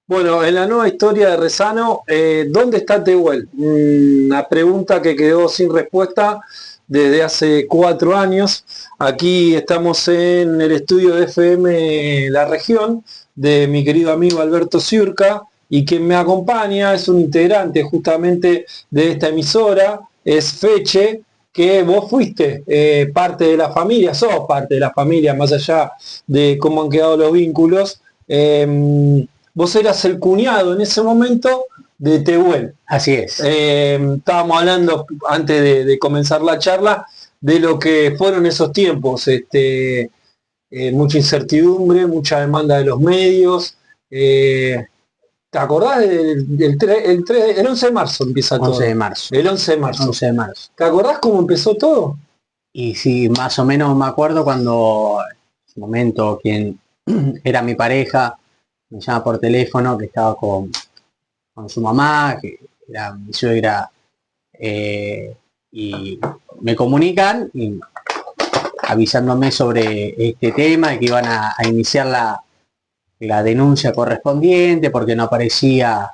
Bueno, en la nueva historia de Rezano, ¿dónde está Tehuel? Una pregunta que quedó sin respuesta desde hace 4 años. Aquí estamos en el estudio de FM La Región de mi querido amigo Alberto Ciurca y quien me acompaña es un integrante justamente de esta emisora, es Feche, que vos fuiste parte de la familia, sos parte de la familia, más allá de cómo han quedado los vínculos. Vos eras el cuñado en ese momento de Tehuel. Así es. Estábamos hablando antes de comenzar la charla de lo que fueron esos tiempos, mucha incertidumbre, mucha demanda de los medios. ¿Te acordás el 11 de marzo empieza todo? 11 de marzo. El 11 de marzo. 11 de marzo. ¿Te acordás cómo empezó todo? Y sí, más o menos me acuerdo cuando, en ese momento, quien era mi pareja, me llama por teléfono, que estaba con su mamá, que era mi suegra, y me comunican y avisándome sobre este tema y que iban a iniciar la denuncia correspondiente porque no aparecía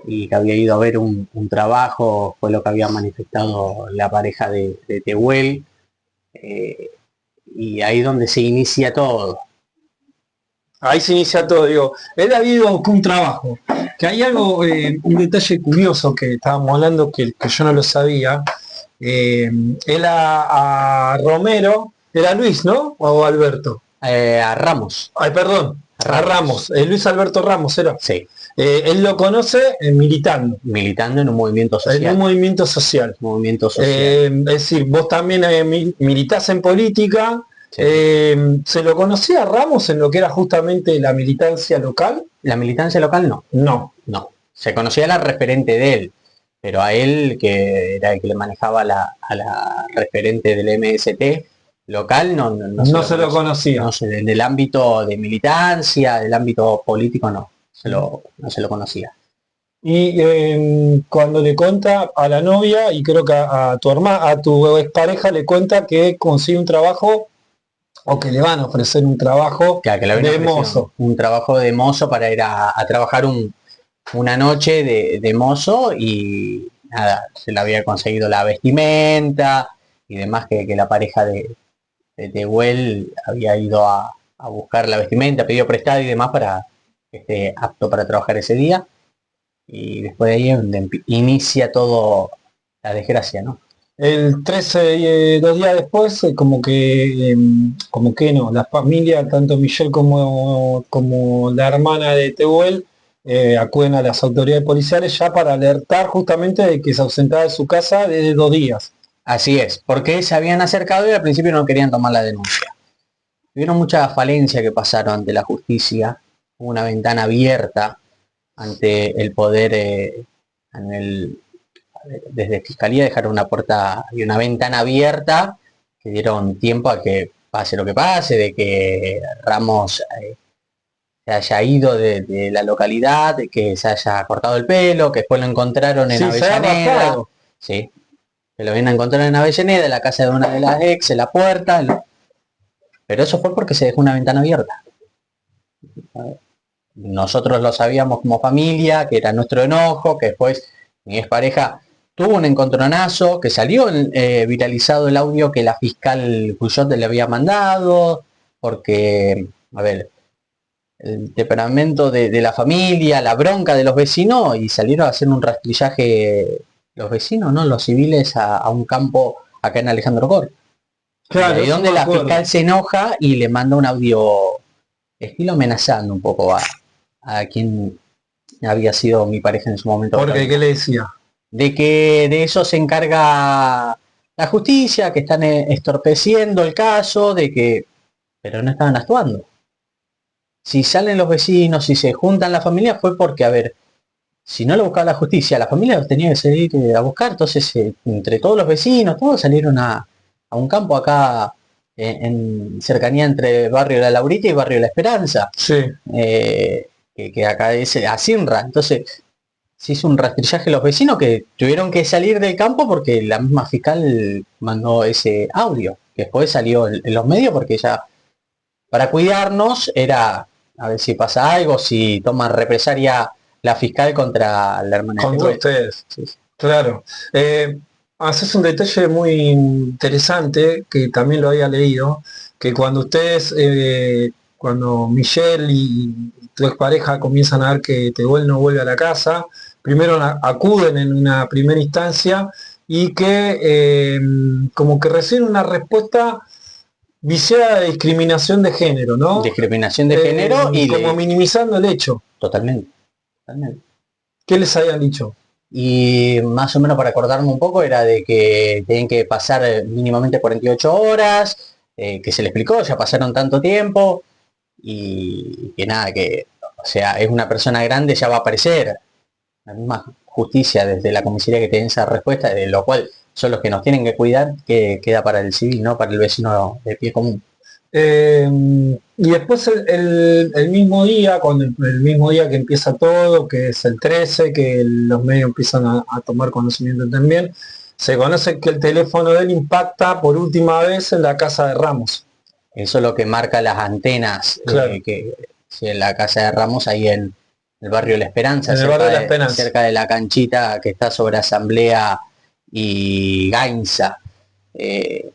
y que había ido a ver un trabajo, fue lo que había manifestado la pareja de Tehuel, y ahí donde se inicia todo. Ahí se inicia todo, digo, él ha habido un trabajo, que hay algo, un detalle curioso que estábamos hablando que yo no lo sabía. Él a Romero, era Luis, ¿no? O Alberto. A Ramos. Ay, perdón, a Ramos, Luis Alberto Ramos era. Sí. Él lo conoce militando. Militando en un movimiento social. En un movimiento social. Movimiento social. Es decir, vos también militás en política. Sí. ¿Se lo conocía a Ramos en lo que era justamente la militancia local? La militancia local no. No. No. Se conocía a la referente de él, pero a él, que era el que le manejaba a la referente del MST local, no se lo conocía. No sé, del ámbito de militancia, del ámbito político, no se lo conocía. Y cuando le cuenta a la novia, y creo que a tu hermana, a tu expareja le cuenta que consigue un trabajo, o que le van a ofrecer un trabajo de mozo. Un trabajo de mozo para ir a trabajar una noche de mozo, y nada, se le había conseguido la vestimenta y demás, que la pareja de Tehuel había ido a buscar la vestimenta, pidió prestada y demás para que esté apto para trabajar ese día. Y después de ahí es donde inicia todo la desgracia, ¿no? El 13, 2 días después, como que no, la familia, tanto Michelle como la hermana de Tehuel, acuden a las autoridades policiales ya para alertar justamente de que se ausentaba de su casa desde 2 días. Así es, porque se habían acercado y al principio no querían tomar la denuncia. Tuvieron mucha falencia que pasaron ante la justicia, hubo una ventana abierta ante el poder, desde Fiscalía dejaron una puerta y una ventana abierta que dieron tiempo a que pase lo que pase, de que Ramos se haya ido de la localidad, de que se haya cortado el pelo, que después lo encontraron en Avellaneda. Sí, que lo vienen a encontrar en Avellaneda, en la casa de una de las ex, en la puerta. Pero eso fue porque se dejó una ventana abierta. Nosotros lo sabíamos como familia, que era nuestro enojo, que después mi expareja tuvo un encontronazo, que salió viralizado el audio que la fiscal Puyot le había mandado, porque, a ver, el temperamento de la familia, la bronca de los vecinos, y salieron a hacer un rastrillaje los vecinos, ¿no? Los civiles a un campo acá en Alejandro Corr. Claro, y donde la fiscal se enoja y le manda un audio estilo amenazando un poco a quien había sido mi pareja en su momento. ¿Porque qué le decía? De que de eso se encarga la justicia, que están estorpeciendo el caso, pero no estaban actuando. Si salen los vecinos, si se juntan la familia, fue porque, a ver, si no lo buscaba la justicia, la familia los tenía que salir a buscar. Entonces, entre todos los vecinos, todos salieron a un campo acá en cercanía entre barrio La Laurita y barrio La Esperanza. Sí. Que acá es a Sinra. Entonces, se hizo un rastrillaje los vecinos que tuvieron que salir del campo porque la misma fiscal mandó ese audio, que después salió en los medios, porque ya para cuidarnos era a ver si pasa algo, si toma represalia la fiscal contra la hermana de Contra Tehuel. ustedes. Sí, sí. Claro. Haces un detalle muy interesante que también lo había leído, que cuando ustedes, cuando Michelle y tu expareja comienzan a ver que Tehuel no vuelve a la casa, primero acuden en una primera instancia y que como que reciben una respuesta viciada de discriminación de género, ¿no? Discriminación de género y como minimizando el hecho. Totalmente, totalmente. ¿Qué les habían dicho? Y más o menos para acordarme un poco era de que tienen que pasar mínimamente 48 horas, que se le explicó, ya pasaron tanto tiempo y que nada, que o sea, es una persona grande, ya va a aparecer. La misma justicia desde la comisaría que tiene esa respuesta, de lo cual son los que nos tienen que cuidar, que queda para el civil, no para el vecino de pie común. Y después el mismo día, cuando el mismo día que empieza todo, que es el 13, que los medios empiezan a tomar conocimiento también, se conoce que el teléfono de él impacta por última vez en la casa de Ramos. Eso es lo que marca las antenas, claro. Que en la casa de Ramos, ahí en el barrio La Esperanza, cerca de la canchita que está sobre Asamblea y Gainza.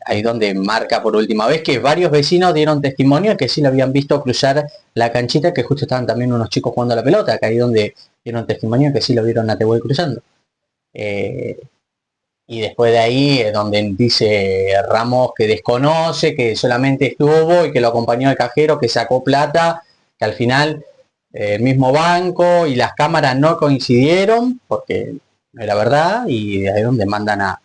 Ahí donde marca por última vez, que varios vecinos dieron testimonio que sí lo habían visto cruzar la canchita, que justo estaban también unos chicos jugando a la pelota, que ahí donde dieron testimonio que sí lo vieron a Tehuel cruzando. Y después de ahí es donde dice Ramos que desconoce, que solamente estuvo y que lo acompañó el cajero, que sacó plata, que al final el mismo banco y las cámaras no coincidieron, porque era verdad, y de ahí donde mandan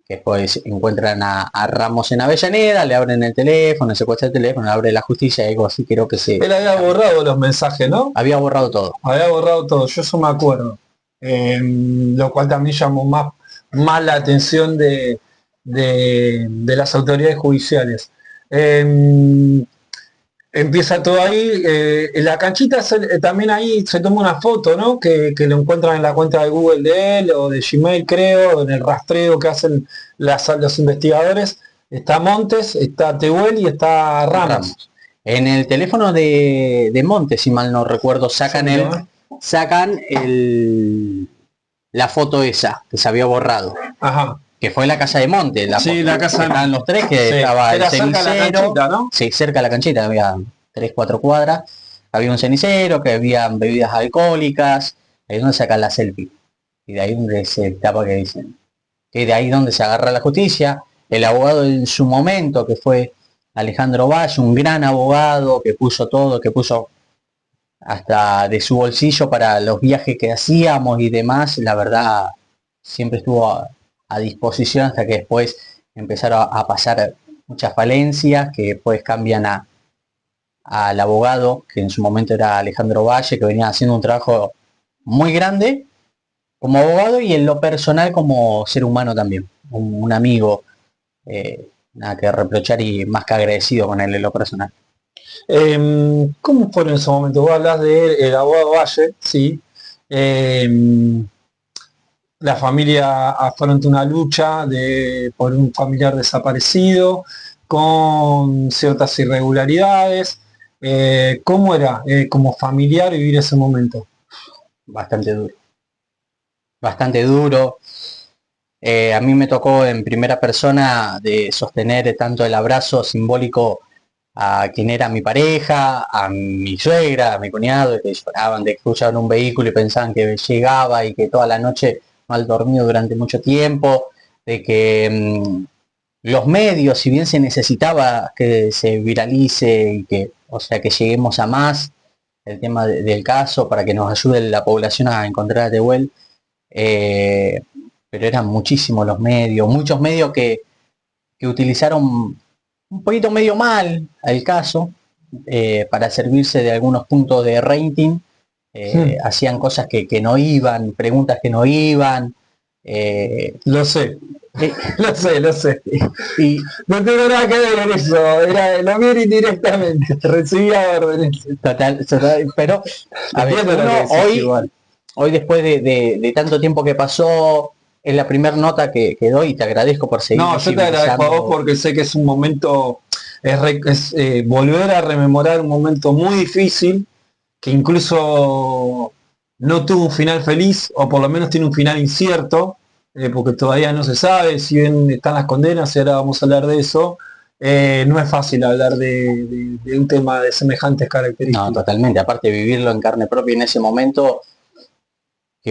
que después encuentran a Ramos en Avellaneda, le abren el teléfono, secuestra el teléfono, le abre la justicia y algo así, creo que se... Él había borrado los mensajes, ¿no? Había borrado todo. Había borrado todo, yo eso me acuerdo. Lo cual también llamó más la atención de las autoridades judiciales. Empieza todo ahí, en la canchita también ahí se toma una foto, ¿no? Que lo encuentran en la cuenta de Google de él o de Gmail, creo, en el rastreo que hacen los investigadores. Está Montes, está Tehuel y está Ramos. En el teléfono de Montes, si mal no recuerdo, sacan la foto esa que se había borrado. Ajá. Que fue la casa de Monte, la casa estaban los tres, que estaba el cenicero, cerca de la canchita, ¿no? Sí, cerca de la canchita, había 3-4 cuadras, había un cenicero, que habían bebidas alcohólicas, ahí donde sacan la selfie, y de ahí donde se tapa que dicen, que de ahí donde se agarra la justicia, el abogado en su momento, que fue Alejandro Valle, un gran abogado, que puso todo, que puso hasta de su bolsillo para los viajes que hacíamos y demás, la verdad, siempre estuvo a disposición hasta que después empezaron a pasar muchas falencias, que después cambian al abogado, que en su momento era Alejandro Valle, que venía haciendo un trabajo muy grande como abogado y en lo personal como ser humano también, un amigo, nada que reprochar y más que agradecido con él en lo personal. ¿Cómo fue en ese momento? Vos hablas del abogado Valle, sí. La familia afronta una lucha por un familiar desaparecido, con ciertas irregularidades. ¿Cómo era como familiar vivir ese momento? Bastante duro. Bastante duro. A mí me tocó en primera persona de sostener tanto el abrazo simbólico a quien era mi pareja, a mi suegra, a mi cuñado, que lloraban de que escuchaban un vehículo y pensaban que llegaba y que toda la noche mal dormido durante mucho tiempo, de que los medios, si bien se necesitaba que se viralice y que, o sea, que lleguemos a más el tema del caso para que nos ayude la población a encontrar a Tehuel, pero eran muchísimos los medios, muchos medios que utilizaron un poquito medio mal el caso para servirse de algunos puntos de rating. Hacían cosas que no iban, preguntas que no iban. Lo sé. Lo sé. Y no tengo nada que ver en eso. Lo vi directamente. Recibía órdenes. Total, pero a ver, hoy después de tanto tiempo que pasó, es la primera nota que doy y te agradezco por seguir. No, yo te agradezco a vos porque sé que es un momento, es volver a rememorar un momento muy difícil que incluso no tuvo un final feliz, o por lo menos tiene un final incierto, porque todavía no se sabe, si bien están las condenas, y ahora vamos a hablar de eso. No es fácil hablar de un tema de semejantes No, características. totalmente. Aparte vivirlo en carne propia en ese momento,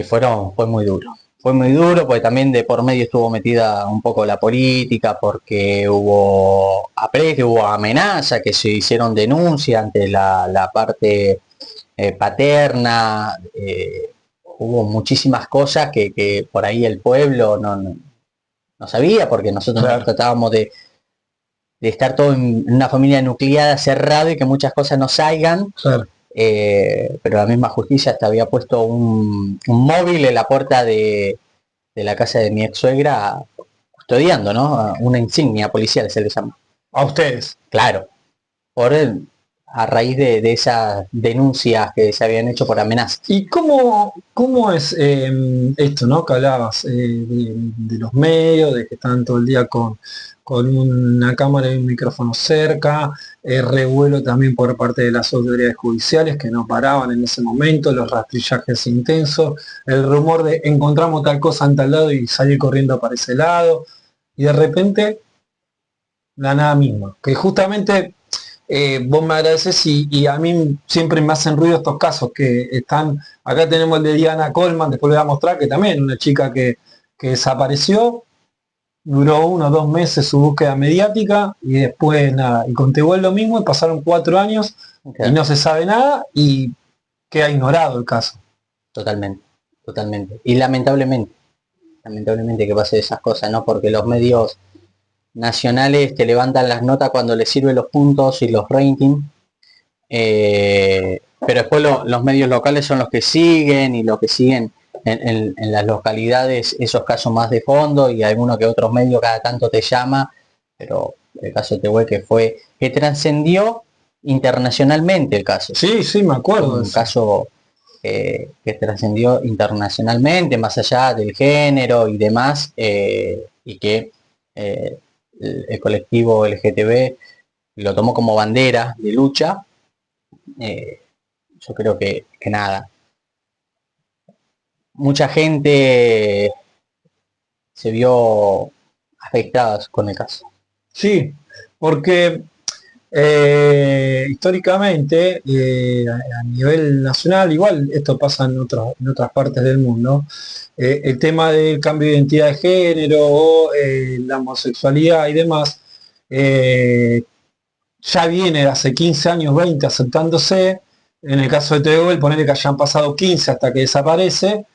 fue muy duro. Fue muy duro porque también de por medio estuvo metida un poco la política, porque hubo aprecio, hubo amenaza, que se hicieron denuncias ante la parte paterna, hubo muchísimas cosas que por ahí el pueblo no sabía, porque nosotros Claro. tratábamos de estar todo en una familia nucleada, cerrado, y que muchas cosas no salgan. Claro. Pero la misma justicia hasta había puesto un móvil en la puerta de la casa de mi ex suegra, custodiando, ¿no? Una insignia policial se le llama. A ustedes. Claro, a raíz de esas denuncias que se habían hecho por amenazas. ¿Y cómo es esto, ¿no? Que hablabas de los medios, de que están todo el día con una cámara y un micrófono cerca, revuelo también por parte de las autoridades judiciales que no paraban en ese momento, los rastrillajes intensos, el rumor de encontramos tal cosa en tal lado y salir corriendo para ese lado, y de repente la nada misma, que justamente vos me agradeces y a mí siempre me hacen ruido estos casos que están, acá tenemos el de Diana Coleman, después le voy a mostrar que también una chica que desapareció, duró 1 o 2 meses su búsqueda mediática y después nada, y con Tehuel lo mismo, y pasaron 4 años y no se sabe nada y queda ignorado el caso. Totalmente, totalmente. Y lamentablemente que pase esas cosas, ¿no? Porque los medios nacionales te levantan las notas cuando les sirven los puntos y los ratings, pero después los medios locales son los que siguen, y los que siguen en las localidades esos casos más de fondo, y alguno que otros medios cada tanto te llama, pero el caso de Tehuel que trascendió internacionalmente el caso. Sí, sí, me acuerdo. Un caso que trascendió internacionalmente, más allá del género y demás, y que el colectivo LGTB lo tomó como bandera de lucha. Yo creo que nada. Mucha gente se vio afectada con el caso. Sí, porque históricamente, a nivel nacional, igual esto pasa en otras partes del mundo, el tema del cambio de identidad de género o la homosexualidad y demás, ya viene de hace 15 años, 20 aceptándose. En el caso de Tehuel, ponerle que hayan pasado 15 hasta que desaparece,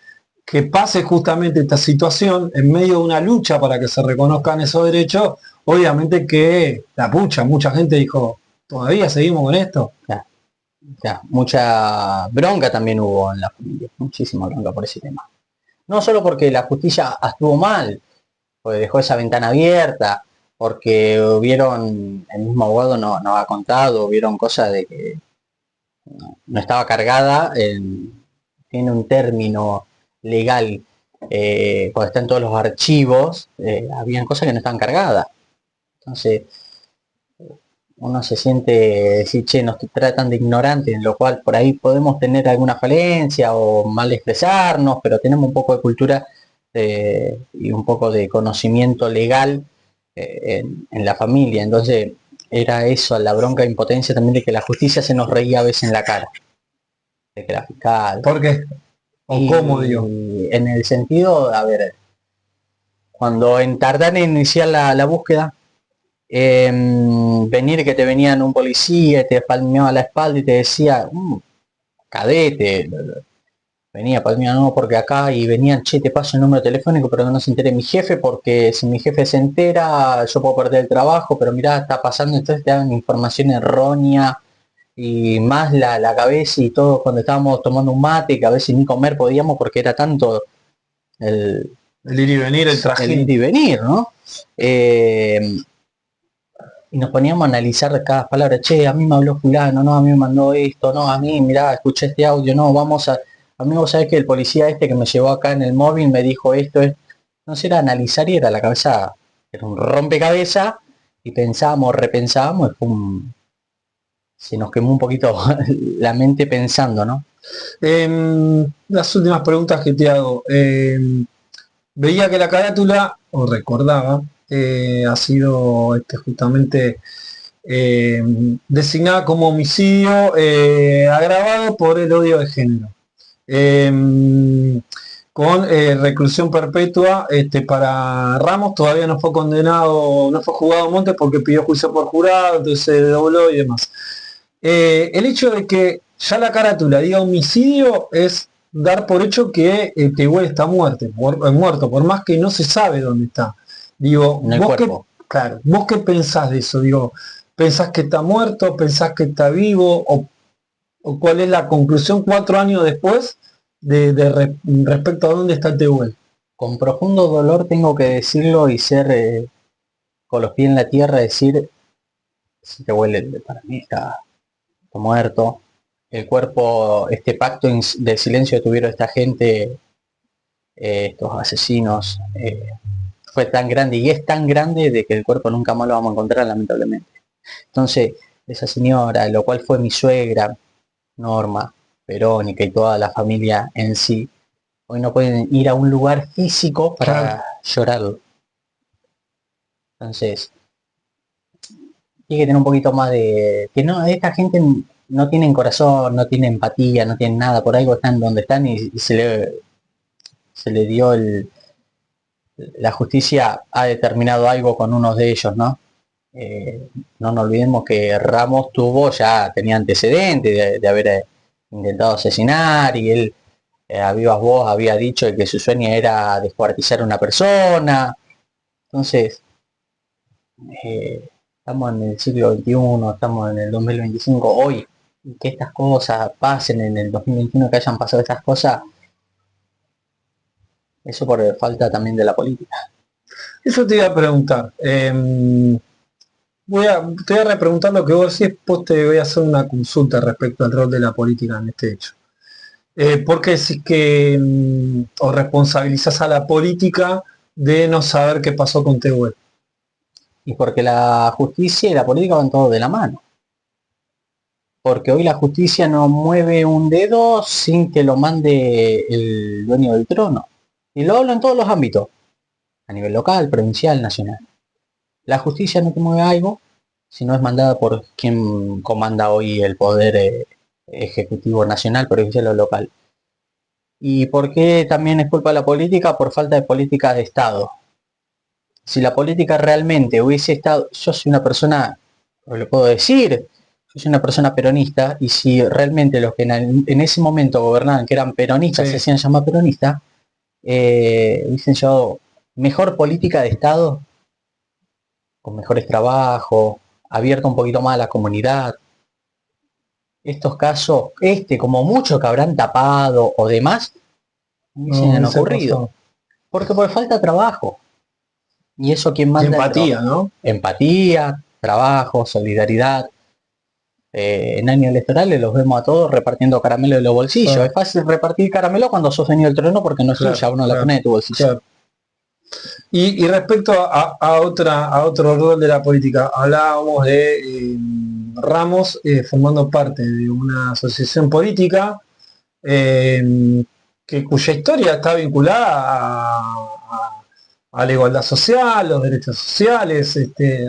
que pase justamente esta situación en medio de una lucha para que se reconozcan esos derechos, obviamente que la pucha, mucha gente dijo, ¿todavía seguimos con esto? Ya, mucha bronca también hubo en la familia, muchísima bronca por ese tema. No solo porque la justicia estuvo mal, porque dejó esa ventana abierta, porque hubieron, el mismo abogado no ha contado, hubieron cosas de que no estaba cargada, tiene un término legal, cuando están todos los archivos, habían cosas que no estaban cargadas. Entonces, uno se siente decir, che, nos tratan de ignorantes, en lo cual por ahí podemos tener alguna falencia o mal expresarnos, pero tenemos un poco de cultura y un poco de conocimiento legal en la familia. Entonces, era eso, la bronca e impotencia también de que la justicia se nos reía a veces en la cara, de que la fiscal. ¿Por qué? ¿O cómo digo? En el sentido, a ver, cuando tardan en iniciar la búsqueda, venir que te venían un policía y te palmeaba la espalda y te decía, cadete, venía palmeado, no, porque acá, y venían, che, te paso el número telefónico, pero que no se entere mi jefe, porque si mi jefe se entera, yo puedo perder el trabajo, pero mirá, está pasando, entonces te dan información errónea, y más la cabeza y todo, cuando estábamos tomando un mate, que a veces ni comer podíamos porque era tanto el ir y venir, el trajín. El ir y venir, ¿no? Y nos poníamos a analizar cada palabra, che, a mí me habló fulano, no, a mí me mandó esto, no, a mí, mirá, escuché este audio, no, vamos a mí vos sabés que el policía este que me llevó acá en el móvil me dijo esto, entonces era analizar y era la cabeza, era un rompecabezas, y pensábamos, repensábamos, y se nos quemó un poquito la mente pensando, ¿no? Las últimas preguntas que te hago. Veía que la carátula, o recordaba, ha sido justamente designada como homicidio agravado por el odio de género. Con reclusión perpetua para Ramos. Todavía no fue condenado, no fue juzgado en Montes porque pidió juicio por jurado, entonces se dobló y demás. El hecho de que ya la carátula diga homicidio es dar por hecho que Tehuel está muerto, por más que no se sabe dónde está. Digo, En el cuerpo. Claro, ¿vos qué pensás de eso? Digo, ¿pensás que está muerto? ¿Pensás que está vivo? ¿O cuál es la conclusión 4 años después respecto a dónde está Tehuel? Con profundo dolor tengo que decirlo y ser con los pies en la tierra, decir, si Tehuel para mí está muerto. El cuerpo, este pacto de silencio que tuvieron esta gente, estos asesinos, fue tan grande y es tan grande de que el cuerpo nunca más lo vamos a encontrar, lamentablemente. Entonces, esa señora, lo cual fue mi suegra, Norma, Verónica y toda la familia en sí, hoy no pueden ir a un lugar físico para llorarlo. Entonces, tiene que tener un poquito más de... que no, esta gente no tienen corazón, no tiene empatía, no tienen nada, por algo están donde están y se le dio la justicia ha determinado algo con unos de ellos, ¿no? No nos olvidemos que Ramos tenía antecedentes de haber intentado asesinar y él a vivas voz había dicho que su sueño era descuartizar a una persona. Entonces, estamos en el siglo XXI, estamos en el 2025, hoy, que estas cosas pasen en el 2021, que hayan pasado estas cosas, eso por falta también de la política. Eso te iba a preguntar. Te voy a repreguntar lo que vos decís, después te voy a hacer una consulta respecto al rol de la política en este hecho. ¿Por qué decís que o responsabilizás a la política de no saber qué pasó con Tehuel? Y porque la justicia y la política van todos de la mano. Porque hoy la justicia no mueve un dedo sin que lo mande el dueño del trono. Y lo hablo en todos los ámbitos. A nivel local, provincial, nacional. La justicia no te mueve algo si no es mandada por quien comanda hoy el poder ejecutivo nacional, provincial o local. ¿Y por qué también es culpa de la política? Por falta de política de Estado. Si la política realmente hubiese estado... Yo soy una persona, os lo puedo decir, yo soy una persona peronista, y si realmente los que en ese momento gobernaban, que eran peronistas, se hacían llamar peronistas, hubiesen llevado mejor política de Estado, con mejores trabajos, abierto un poquito más a la comunidad. Estos casos, como muchos que habrán tapado o demás, no se han ocurrido. Porque por falta de trabajo. Y eso quien manda... Empatía, ¿no? Empatía, trabajo, solidaridad. En años electorales los vemos a todos repartiendo caramelo de los bolsillos. Claro. Es fácil repartir caramelo cuando sos dueño del trono porque no es tuya, uno la pone de tu bolsillo. Claro. Y respecto a otro rol de la política, hablábamos de Ramos formando parte de una asociación política cuya historia está vinculada a la igualdad social, los derechos sociales.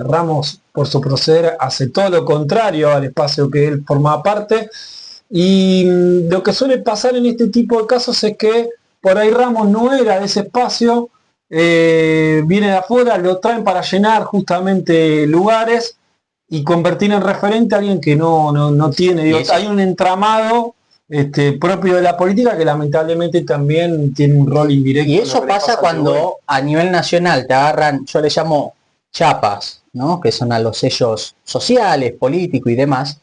Ramos, por su proceder, hace todo lo contrario al espacio que él formaba parte. Y lo que suele pasar en este tipo de casos es que por ahí Ramos no era de ese espacio, viene de afuera, lo traen para llenar justamente lugares y convertir en referente a alguien que no tiene. Digo, hay un entramado propio de la política que lamentablemente también tiene un rol indirecto. Y eso pasa cuando a nivel nacional te agarran, yo le llamo chapas, ¿no? Que son a los sellos sociales, políticos y demás,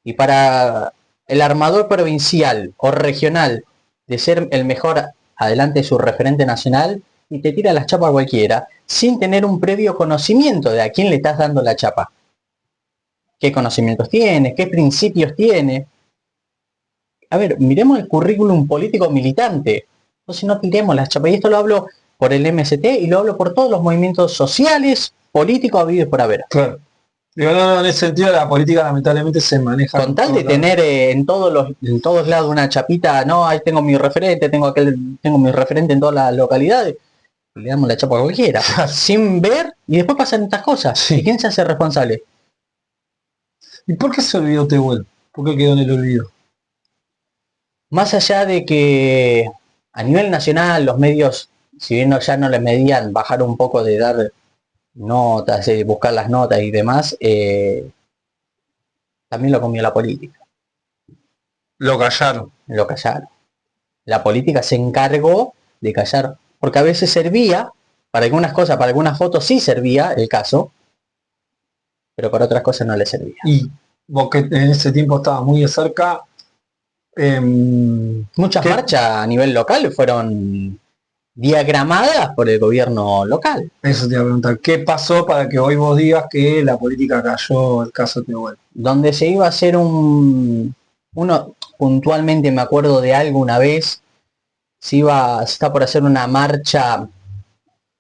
y para el armador provincial o regional de ser el mejor adelante de su referente nacional, y te tira las chapas cualquiera, sin tener un previo conocimiento de a quién le estás dando la chapa. ¿Qué conocimientos tiene? ¿Qué principios tiene? A ver, miremos el currículum político militante. O si no, tiremos las chapas. Y esto lo hablo por el MST y lo hablo por todos los movimientos sociales, políticos habidos por haber. Claro. Digo, no, en ese sentido la política lamentablemente se maneja Con tal de tener en todos lados una chapita, no, ahí tengo mi referente, tengo mi referente en todas las localidades, le damos la chapa a cualquiera, sin ver, y después pasan estas cosas. Sí. ¿Y quién se hace responsable? ¿Y por qué se olvidó Tehuel? ¿Por qué quedó en el olvido? Más allá de que a nivel nacional los medios, si bien ya no les medían, bajaron un poco de dar notas, buscar las notas y demás, también lo comió la política, Lo callaron. lo callaron. La política se encargó de callar, porque a veces servía, para algunas cosas, para algunas fotos sí servía el caso, pero para otras cosas no le servía. Y vos que en ese tiempo estabas muy de cerca, Muchas marchas a nivel local fueron diagramadas por el gobierno local. eso te iba a preguntar, ¿qué pasó para que hoy vos digas que la política cayó el caso Tehuel? Donde se iba a hacer uno, puntualmente me acuerdo de algo una vez, se está por hacer una marcha,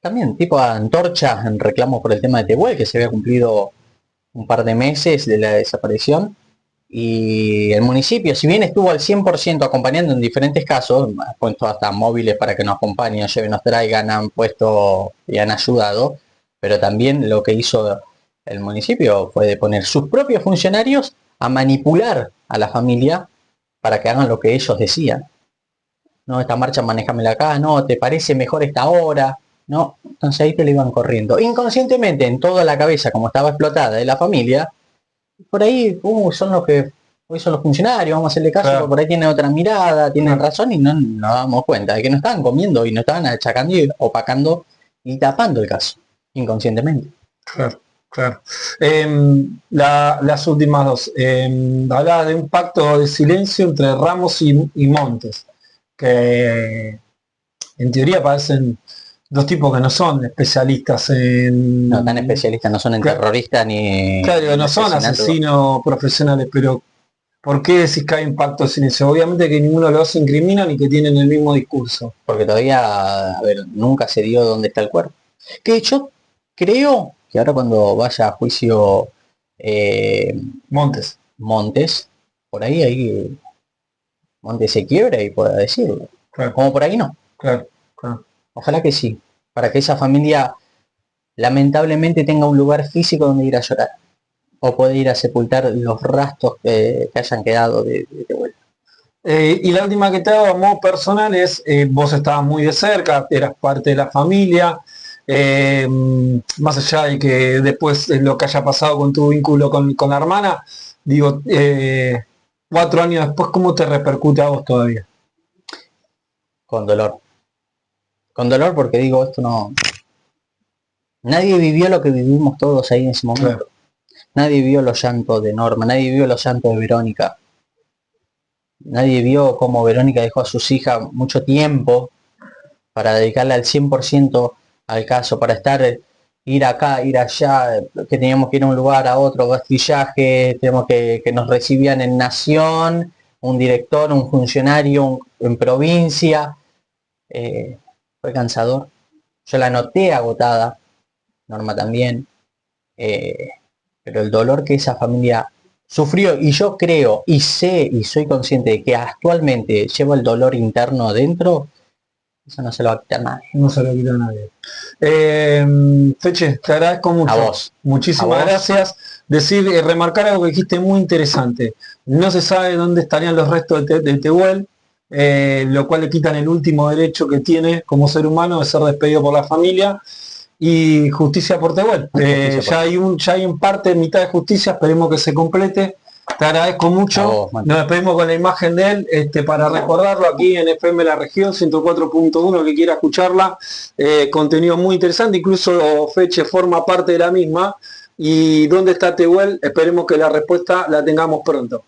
también tipo antorcha, en reclamo por el tema de Tehuel, que se había cumplido un par de meses de la desaparición. Y el municipio, si bien estuvo al 100% acompañando en diferentes casos, han puesto hasta móviles para que nos acompañen, lleven, nos traigan, han puesto y han ayudado, pero también lo que hizo el municipio fue de poner sus propios funcionarios a manipular a la familia para que hagan lo que ellos decían. No, esta marcha manéjamela acá, no, te parece mejor esta hora, no, entonces ahí te lo iban corriendo. Inconscientemente, en toda la cabeza, como estaba explotada de la familia, por ahí son los que hoy son los funcionarios, vamos a hacerle caso, Claro. por ahí tienen otra mirada, tienen razón y no nos damos cuenta de que no estaban comiendo y no estaban achacando y opacando y tapando el caso, inconscientemente. Claro, claro. Las últimas dos. Hablaba de un pacto de silencio entre Ramos y Montes, que en teoría parecen dos tipos que no son especialistas en... No tan especialistas, no son en Claro. terroristas ni... Claro, no son asesinato. asesinos profesionales, pero ¿por qué decís que hay un pacto de silencio? Obviamente que ninguno de los dos incriminan y que tienen el mismo discurso. Porque todavía, a ver, nunca se dio dónde está el cuerpo. Que yo creo que ahora cuando vaya a juicio Montes. Montes, por ahí Montes se quiebra y pueda decirlo. Claro, Como por ahí no. claro, claro. Ojalá que sí. Para que esa familia lamentablemente tenga un lugar físico donde ir a llorar. O poder ir a sepultar los rastros que hayan quedado de vuelta. Y la última que te hago a modo personal es, vos estabas muy de cerca, eras parte de la familia, más allá de que después lo que haya pasado con tu vínculo con la hermana, digo, 4 años después, ¿cómo te repercute a vos todavía? Con dolor. Con dolor porque digo, esto no... Nadie vivió lo que vivimos todos ahí en ese momento. Claro. Nadie vio los llantos de Norma, nadie vio los llantos de Verónica. Nadie vio cómo Verónica dejó a sus hijas mucho tiempo para dedicarle al 100% al caso, para ir acá, ir allá, que teníamos que ir a un lugar, a otro, gastillaje, tenemos que nos recibían en Nación, un director, un funcionario en provincia. Fue cansador. Yo la noté agotada, Norma también, pero el dolor que esa familia sufrió, y yo creo y sé y soy consciente de que actualmente llevo el dolor interno adentro, eso no se lo va a quitar nadie. No se lo quita a nadie. Feche, te agradezco mucho. A vos. Muchísimas A vos. gracias. Decir, remarcar algo que dijiste muy interesante. No se sabe dónde estarían los restos de Tehuel, lo cual le quitan el último derecho que tiene como ser humano de ser despedido por la familia. Y justicia por Tehuel. Ya hay en parte mitad de justicia, esperemos que se complete. Te agradezco mucho. Nos despedimos con la imagen de él, para recordarlo aquí en FM La Región 104.1, que quiera escucharla. Contenido muy interesante, incluso Feche forma parte de la misma. ¿Y dónde está Tehuel? Esperemos que la respuesta la tengamos pronto.